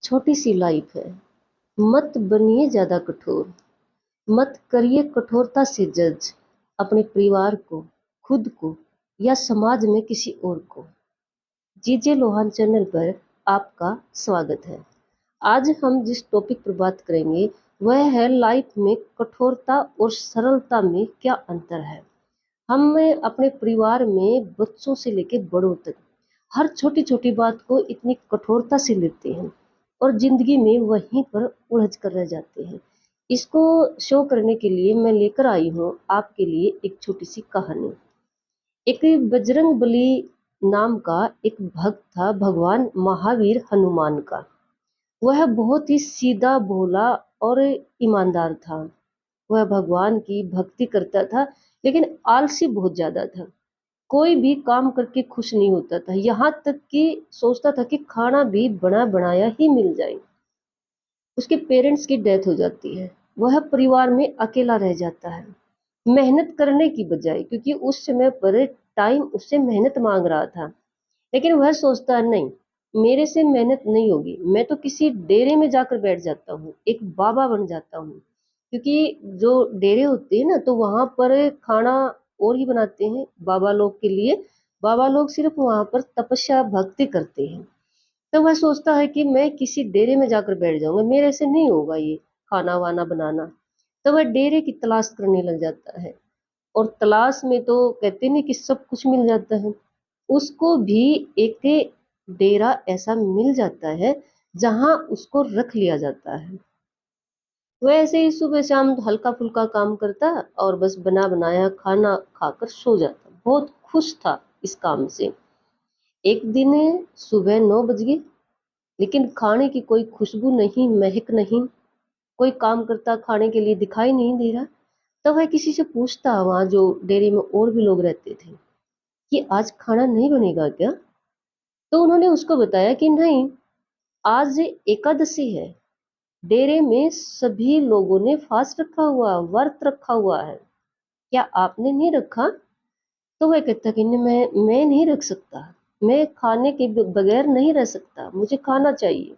छोटी सी लाइफ है। मत बनिए ज्यादा कठोर। मत करिए कठोरता से जज अपने परिवार को, खुद को या समाज में किसी और को। जीजे लोहान चैनल पर आपका स्वागत है। आज हम जिस टॉपिक पर बात करेंगे वह है लाइफ में कठोरता और सरलता में क्या अंतर है। हम अपने परिवार में बच्चों से लेकर बड़ों तक हर छोटी छोटी बात को इतनी कठोरता से लेते हैं और जिंदगी में वहीं पर उलझ कर रह जाते हैं। इसको शो करने के लिए मैं लेकर आई हूँ आपके लिए एक छोटी सी कहानी। एक बजरंग बली नाम का एक भक्त था भगवान महावीर हनुमान का। वह बहुत ही सीधा भोला और ईमानदार था। वह भगवान की भक्ति करता था लेकिन आलसी बहुत ज्यादा था। कोई भी काम करके खुश नहीं होता था, यहाँ तक कि सोचता था कि खाना भी बना बनाया ही मिल जाए। उसके पेरेंट्स की डेथ हो जाती है। वह परिवार में अकेला रह जाता है मेहनत करने की बजाय, क्योंकि उस समय पर टाइम उससे मेहनत मांग रहा था। लेकिन वह सोचता है नहीं, मेरे से मेहनत नहीं होगी, मैं तो किसी डेरे में जाकर बैठ जाता हूँ, एक बाबा बन जाता हूँ। क्योंकि जो डेरे होते हैं ना, तो वहां पर खाना और ही बनाते हैं बाबा लोग के लिए। बाबा लोग सिर्फ वहां पर तपस्या भक्ति करते हैं। तो वह सोचता है कि मैं किसी डेरे में जाकर बैठ जाऊंगा, मेरे से नहीं होगा ये खाना वाना बनाना। तो वह डेरे की तलाश करने लग जाता है। और तलाश में तो कहते नहीं कि सब कुछ मिल जाता है। उसको भी एक डेरा ऐसा मिल जाता है जहां उसको रख लिया जाता है। वह ऐसे ही सुबह शाम हल्का फुल्का काम करता और बस बना बनाया खाना खाकर सो जाता। बहुत खुश था इस काम से। एक दिन सुबह 9 बज गए, लेकिन खाने की कोई खुशबू नहीं, महक नहीं। कोई काम करता खाने के लिए दिखाई नहीं दे रहा। तब वह किसी से पूछता, वहां जो डेयरी में और भी लोग रहते थे, कि आज खाना नहीं बनेगा क्या। तो उन्होंने उसको बताया कि नहीं, आज एकादशी है, डेरे में सभी लोगों ने फास्ट रखा हुआ, व्रत रखा हुआ है, क्या आपने नहीं रखा। तो वह कहता कि नहीं, मैं नहीं रख सकता, मैं खाने के बगैर नहीं रह सकता, मुझे खाना चाहिए।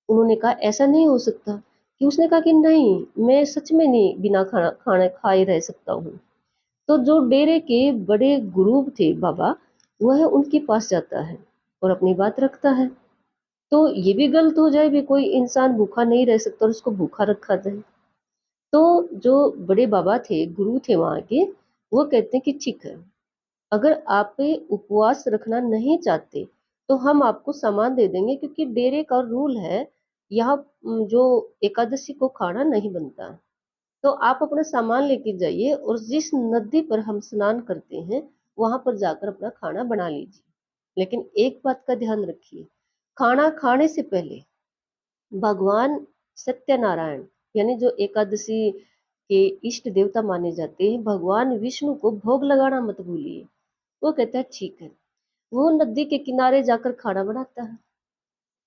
उन्होंने कहा ऐसा नहीं हो सकता। कि उसने कहा कि नहीं, मैं सच में नहीं बिना खाना खाना खाए रह सकता हूँ। तो जो डेरे के बड़े गुरु थे बाबा, वह उनके पास जाता है और अपनी बात रखता है। तो ये भी गलत हो जाए भी, कोई इंसान भूखा नहीं रह सकता और उसको भूखा रखा जाए। तो जो बड़े बाबा थे, गुरु थे वहां के, वो कहते हैं कि ठीक है, अगर आप उपवास रखना नहीं चाहते तो हम आपको सामान दे देंगे, क्योंकि डेरे का रूल है यहाँ जो एकादशी को खाना नहीं बनता। तो आप अपना सामान लेके जाइए और जिस नदी पर हम स्नान करते हैं वहां पर जाकर अपना खाना बना लीजिए। लेकिन एक बात का ध्यान रखिए, खाना खाने से पहले भगवान सत्यनारायण, यानी जो एकादशी के इष्ट देवता माने जाते हैं, भगवान विष्णु को भोग लगाना मत भूलिए। वो कहता है ठीक है। वो नदी के किनारे जाकर खाना बनाता है।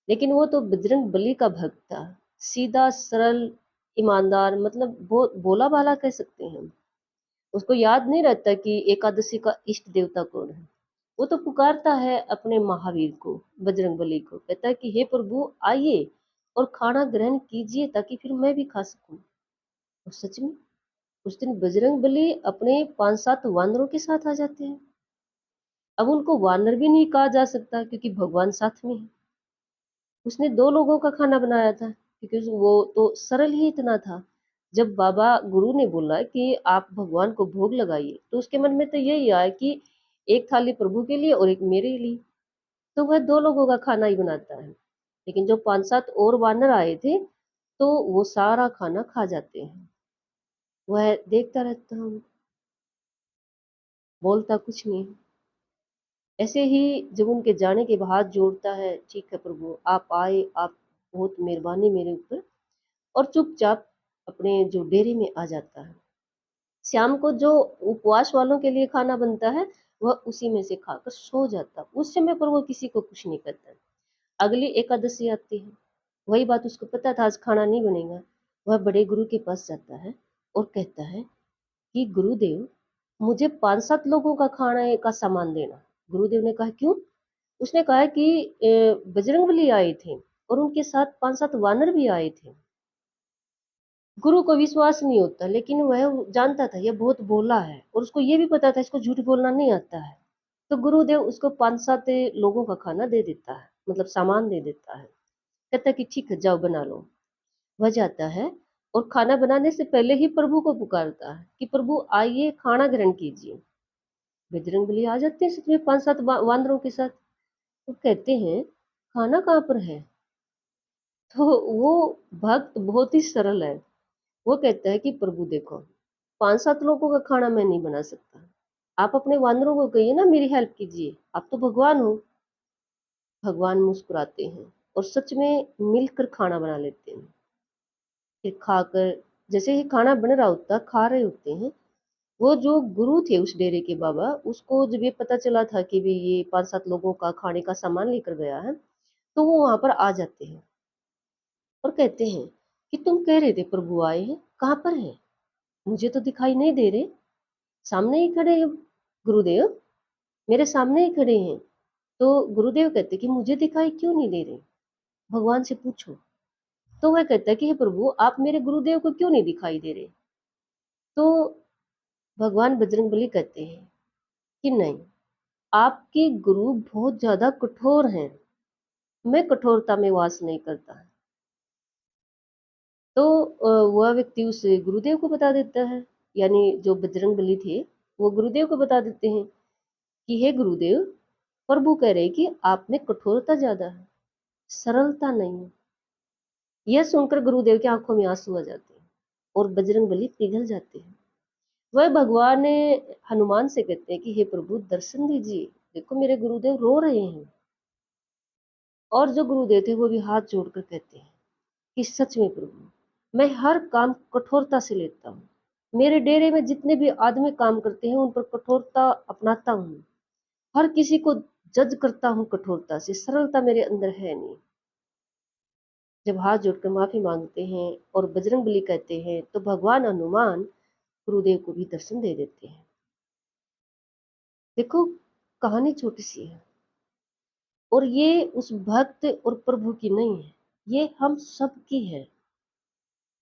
लेकिन वो तो बजरंग बली का भक्त था, सीधा सरल ईमानदार, मतलब भोला भाला कह सकते हैं। उसको याद नहीं रहता कि एकादशी का इष्ट देवता कौन है। वो तो पुकारता है अपने महावीर को, बजरंग बली को, कहता है कि हे प्रभु आइए और खाना ग्रहण कीजिए ताकि फिर मैं भी खा सकूं। और सच में उस दिन बजरंग बली अपने 5-7 वानरों के साथ आ जाते हैं। अब उनको वानर भी नहीं कहा जा सकता क्योंकि भगवान साथ में है। उसने 2 लोगों का खाना बनाया था क्योंकि वो तो सरल ही इतना था। जब बाबा गुरु ने बोला कि आप भगवान को भोग लगाइए, तो उसके मन में तो यही आया कि एक थाली प्रभु के लिए और एक मेरे लिए। तो वह 2 लोगों का खाना ही बनाता है। लेकिन जो 5-7 और वानर आए थे, तो वो सारा खाना खा जाते हैं। वह देखता रहता हूँ, बोलता कुछ नहीं। ऐसे ही जब उनके जाने के बाद जोड़ता है, ठीक है प्रभु आप आए, आप बहुत मेहरबानी मेरे ऊपर, और चुपचाप अपने जो डेरे में आ जाता है। शाम को जो उपवास वालों के लिए खाना बनता है, वह उसी में से खाकर सो जाता। उस समय पर वो किसी को कुछ नहीं कहता। अगली एकादशी आती है, वही बात उसको पता था आज खाना नहीं बनेगा। वह बड़े गुरु के पास जाता है और कहता है कि गुरुदेव, मुझे 5-7 लोगों का खाने का सामान देना। गुरुदेव ने कहा क्यों। उसने कहा कि बजरंगबली आए थे और उनके साथ 5-7 वानर भी आए थे। गुरु को विश्वास नहीं होता, लेकिन वह जानता था यह बहुत भोला है और उसको ये भी पता था इसको झूठ बोलना नहीं आता है। तो गुरुदेव उसको 5-7 लोगों का खाना दे देता है, मतलब सामान दे देता है। कहता है कि ठीक है जाओ बना लो। वह जाता है और खाना बनाने से पहले ही प्रभु को पुकारता है कि प्रभु आइए खाना ग्रहण कीजिए। बजरंगबली आ जाते हैं सच में 5-7 वानरों के साथ। वो कहते हैं खाना कहाँ पर है? तो वो भक्त बहुत ही सरल है। वो कहता है कि प्रभु देखो 5-7 लोगों का खाना मैं नहीं बना सकता। आप अपने वानरों को कहिए ना मेरी हेल्प कीजिए, आप तो भगवान हो। भगवान मुस्कुराते हैं और सच में मिलकर खाना बना लेते हैं। फिर खाकर जैसे ही खाना बन रहा होता खा रहे होते हैं, वो जो गुरु थे उस डेरे के बाबा, उसको जब ये पता चला था कि भी ये 5-7 लोगों का खाने का सामान लेकर गया है, तो वो वहां पर आ जाते हैं और कहते हैं कि तुम कह रहे थे प्रभु आए हैं, कहाँ पर हैं? मुझे तो दिखाई नहीं दे रहे। सामने ही खड़े हैं गुरुदेव, मेरे सामने ही खड़े हैं। तो गुरुदेव कहते कि मुझे दिखाई क्यों नहीं दे रहे, भगवान से पूछो। तो वह कहता है कि हे प्रभु आप मेरे गुरुदेव को क्यों नहीं दिखाई दे रहे? तो भगवान बजरंगबली कहते हैं कि नहीं, आपके गुरु बहुत ज्यादा कठोर हैं, मैं कठोरता में वास नहीं करता। तो वह व्यक्ति उस गुरुदेव को बता देता है, यानी जो बजरंगबली थे वो गुरुदेव को बता देते हैं कि हे गुरुदेव, प्रभु कह रहे कि आप में कठोरता ज्यादा है, सरलता नहीं है। यह सुनकर गुरुदेव की आंखों में आंसू आ जाते हैं और बजरंगबली पिघल जाते हैं। वह भगवान हनुमान से कहते हैं कि हे प्रभु दर्शन दीजिए, देखो मेरे गुरुदेव रो रहे हैं। और जो गुरुदेव थे वो भी हाथ जोड़कर कहते हैं कि सच में प्रभु, मैं हर काम कठोरता से लेता हूँ। मेरे डेरे में जितने भी आदमी काम करते हैं उन पर कठोरता अपनाता हूँ। हर किसी को जज करता हूँ कठोरता से, सरलता मेरे अंदर है नहीं। जब हाथ जोड़कर माफी मांगते हैं और बजरंगबली कहते हैं, तो भगवान हनुमान गुरुदेव को भी दर्शन दे देते हैं। देखो कहानी छोटी सी है और ये उस भक्त और प्रभु की नहीं है, ये हम सब की है।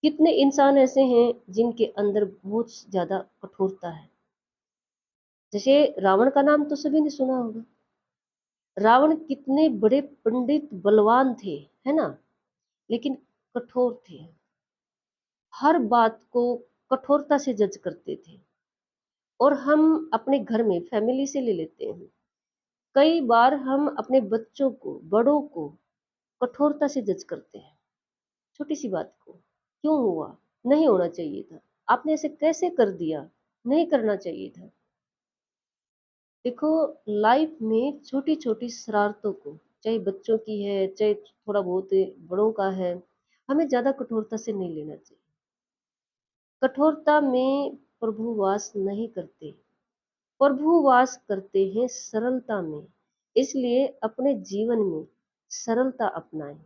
कितने इंसान ऐसे हैं जिनके अंदर बहुत ज्यादा कठोरता है। जैसे रावण का नाम तो सभी ने सुना होगा। रावण कितने बड़े पंडित बलवान थे, है ना, लेकिन कठोर थे। हर बात को कठोरता से जज करते थे। और हम अपने घर में फैमिली से ले लेते हैं, कई बार हम अपने बच्चों को, बड़ों को कठोरता से जज करते हैं। छोटी सी बात को क्यों हुआ, नहीं होना चाहिए था, आपने ऐसे कैसे कर दिया, नहीं करना चाहिए था। देखो लाइफ में छोटी छोटी शरारतों को, चाहे बच्चों की है चाहे थोड़ा बहुत बड़ों का है, हमें ज्यादा कठोरता से नहीं लेना चाहिए। कठोरता में प्रभु वास नहीं करते, प्रभु वास करते हैं सरलता में। इसलिए अपने जीवन में सरलता अपनाएं।